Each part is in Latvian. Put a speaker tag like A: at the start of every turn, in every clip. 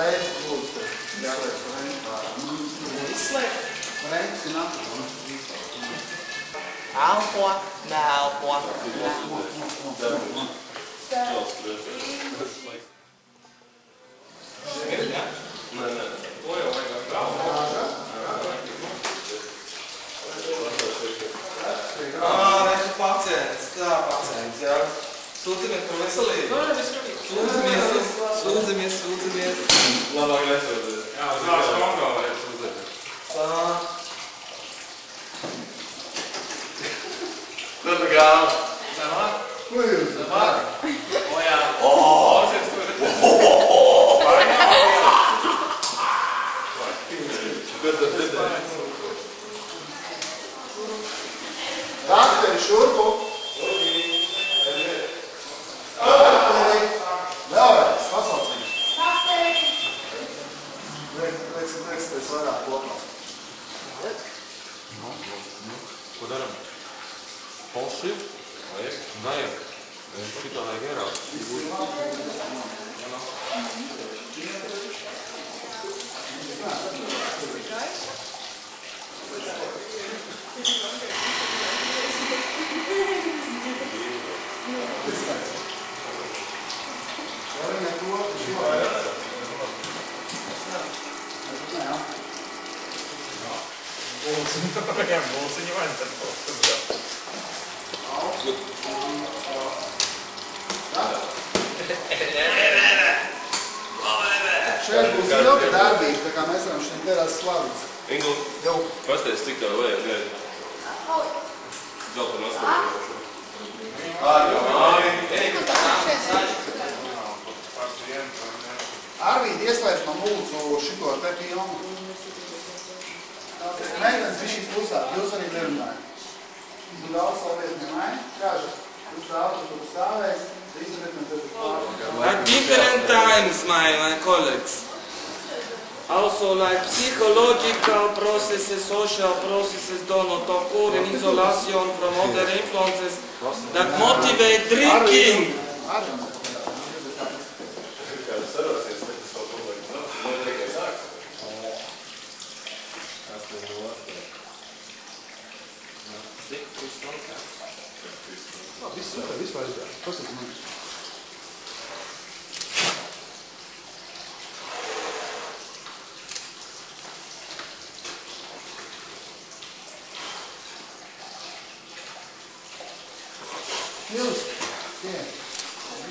A: Reizi lūdzu te. Jāliek Reizi pārā.
B: Izslēgt.
A: Reizi ir nākamā.
B: Elpo, neelpo. Reizes pacients, tā pacients, jā. Sūdzamies par veselību. Sūdzamies.
C: Labāk nesūdzies. Jā, uz vārds kontrolē sūdzies. Tur tā kā...
B: Zemāk?
A: Ko jūs?
B: Zemāk? O jā.
C: Klausies tur. Kur tas ir?
A: Dakteri, šurpu. Vēlreiz, pasauc viņu. Lieks, pēc vairāk kopā.
C: Ko daram? Polšību? Vajag? Vajag. Šitā vajag ierāt. Bolsiņu vajadzētu polšību.
A: Šeit būs ilga darbība, tā kā mēs varam šeit derās slavīts.
C: Ingl, pasties, cik tev vajag, gaidi. Zelta nostājošu.
A: Arvīd, ieslēdz man lūdzu šito te pilnu. Meitenes bija šīs pusāt, jūs arī nerunājat. Tu daudz savu vietu nemāji, kāža, tu stāvēs,
B: At different times, my colleagues. Also like psychological processes, social processes don't occur in isolation from other influences that motivate drinking.
A: Viss vajadzētu. Pasaka man.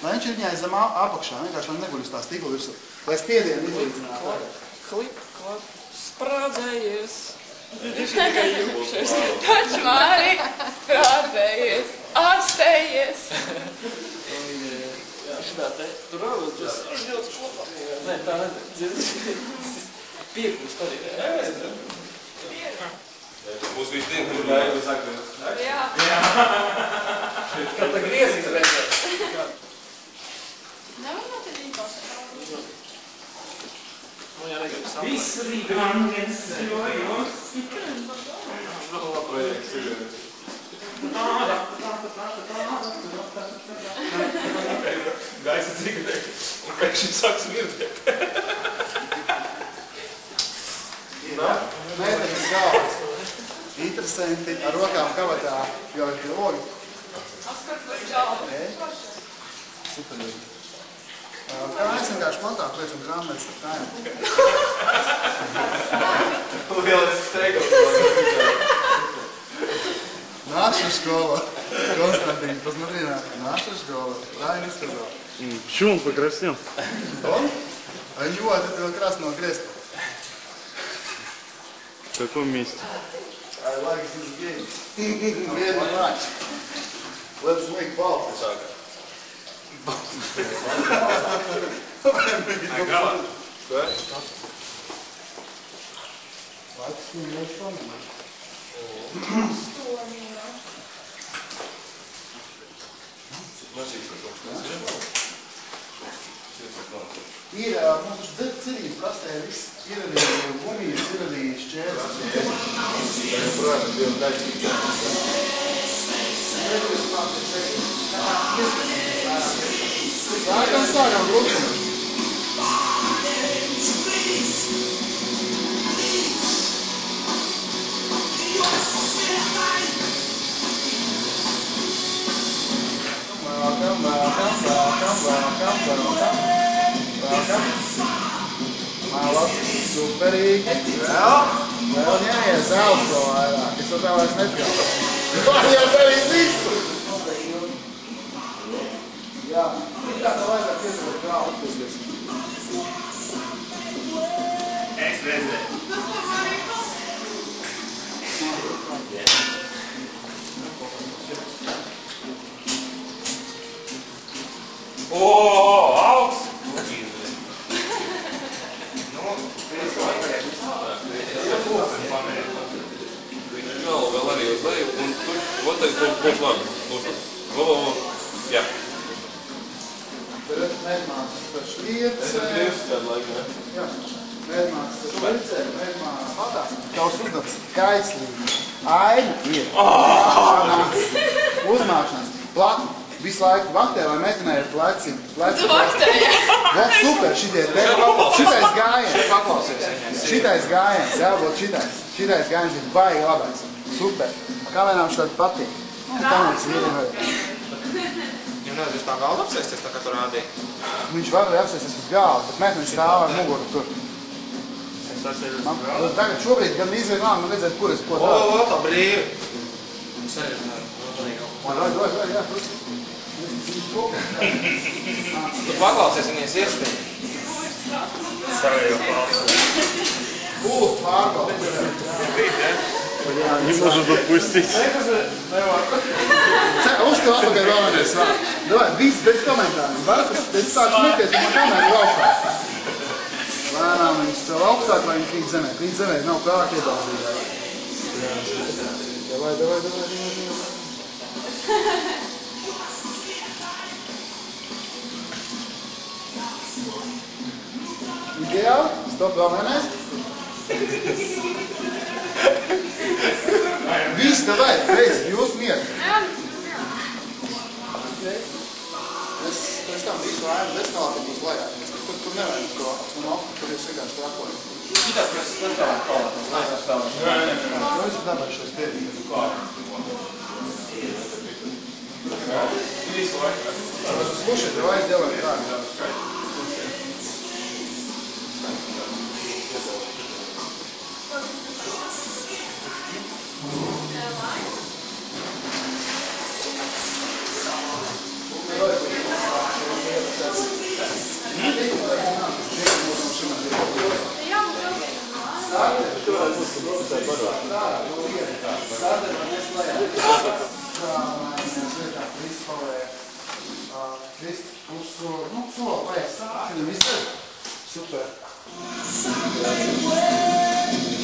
A: Lai viņš ir viņai zem apakšā, vienkārši lai neguļas tā stikla virsū. Lai spiedienu izlīdzinātu.
B: Klip, klap, sprādzējies. Tikai jūkšas.
D: Taču Māri, sprādzējies, ārstējies.
B: Šitā te, tur varbūt tas užģilts kopā. Nē, tā nedzird. Piekūst arī.
C: Būs viss dienu, kur vajag sakot.
D: Jā.
B: Kad tā griezīs redzēt.
D: Nevar notiek īpās.
B: Viss rīgangens, jo. Gaisa cigareti, un pēkšņi sāks mirdēt.
A: Meitenes galvas. Interesanti, ar rokām kabatā jau ir logi.
D: Atskatos galvu.
A: Superīgi. Kā mēs vienkārši platāk liecam grāmatas ar kājām.
C: Lielisks teikums.
A: Наша школа. Константин, посмотри на наша школа. Правильно сказал.
E: Почему он покраснел?
A: Он? А его от этого красного креста.
E: В каком месте?
A: I like this game. Really much. Let's make balls. Ir mums cerības kastē viss. Ir arī gumijas, ir arī šķērs. Protams, bija daļīgi. Sākam, lūkšanu. Superīgi. Vēl ņemies zelts vēl vairāk. Es vēl vairs netraucu. Jau darīt visu! Jā, tā vajadzētu iesaukt grāvu.
C: Es redzēju. Augsts! Vēl arī uz leju, un tur, otrai būs labi. Jā.
A: Tad medmāks par šliecē. Jā, medmāks par šliecē, medmāks padā. Tavs uzdevums kaislīgi. Aina ir. Uzmākšanas. Plakni. Visu laiku vaktē vai metenē ir pleci.
D: Tu vaktē, jā.
A: Super, šitais gājiens. Šitais gājiens, jābūt šitais. Šitais gājiens ir baigi labais. Super. Kā vienām šitāt patīk. Tā mums ir vajag.
F: Viņam nevar tā galda apsēsties, tā kā tu rādīji.
A: Viņš var arī apsēsties uz galvu, bet meitene stāv ar muguru tur. Tagad šobrīd gan izvienām, man redzēt, kur es ko tādu.
F: O, tā brīvi.
A: Jā.
F: Tu paklausies viņas iestīt.
A: Pūst pārbaudīt.
E: Не может допустить.
A: Uztev atpakaļ vēl vienreiz vārdu. Davai, viss bez komentāriem. Es sāku smeties, un man kamēr ir augstāk. Lēnām viņas tev augstāk, lai viņi krīt zemē. Krīt zemē nav prāk iedāvzīgāk. Davai. Ideāli. Stop vēl vienreiz. Viss, davai, reiz, jūs mieru. Es pēc tam visu ainu deskalātību uz lejā. Tur nevajag to apsmanāfu, tur jūs vienkārši trakoju.
F: Šitās mēs spēlējām kalāt, lai mēs spēlējām.
A: Nu, es dabāju šo spēlību. Слушай, давай сделаем так.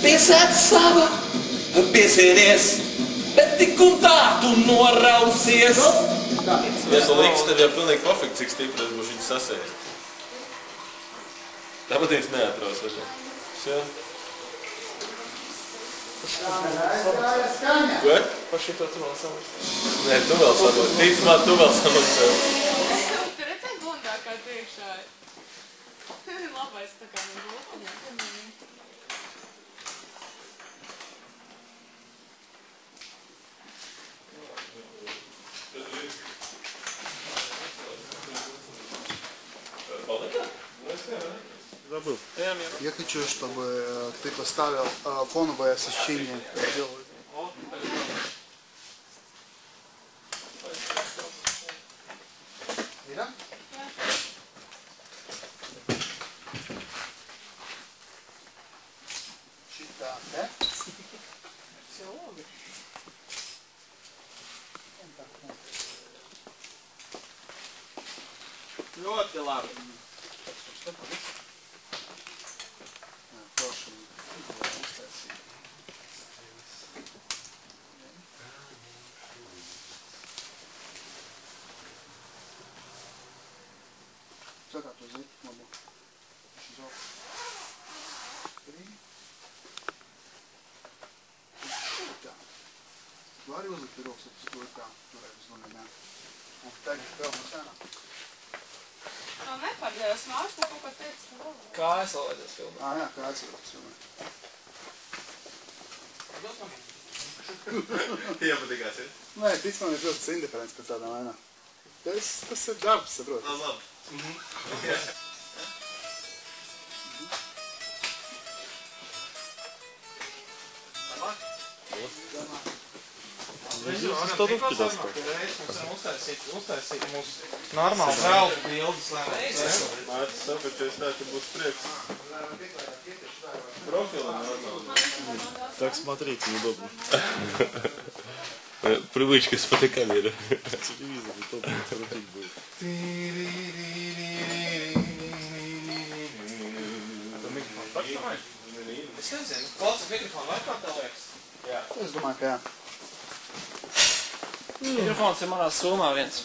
G: Pesēt sava, piesēdies, bet tik un tā tu norausies.
B: Ja tu liks, tad jau pilnīgi pofīgi, cik stipri es būšu viņu sasēst. Tāpat viņš neatraus, vai ne? Ko?
F: Par šito tu vēl samaksā.
B: Nē, tu vēl samaksā. Tīcamā, tu vēl samaksā.
D: Tu redzēji blondā kā priekšā? Labais tā kā man blondā.
E: Забыл.
A: Я хочу, чтобы ты поставил фоновое освещение. Видно? Чита, да? Все логи.
F: Ļoti labi.
A: Все как uzīt labu. Žok. Tā. Tu arī uzlikt rokas uz to kā turēt uz luniem, jā. Un tagad vēl mums jānāk.
D: Nav nepārģējās māšu, tā kaut kā teica, ka vēl.
F: Kājas vēl vajadzēs filmēt.
A: Jā, kāds ir filmēt.
B: Iepatikās, ja?
A: Nē, tic man ir ļoti indiferents par tādām vainām. Tas ir darbs, saprot.
B: Labi.
F: Mēs varam tikko domāt, ka reiz mums varam uztaisīt mūsu normālu draugu bildes, lai mēs
E: Mārcis sapačies tā, ka būs prieks. Профилы нормально. Так смотреть неудобно.
C: Привычка с фотокамеры.
E: Телевизор удобно крутить будет.
F: Es nezinu, klausies mikrofonu, vai kā tev liekas?
A: Es domāju, ka jā.
B: Mikrofons ir manā sumā viens.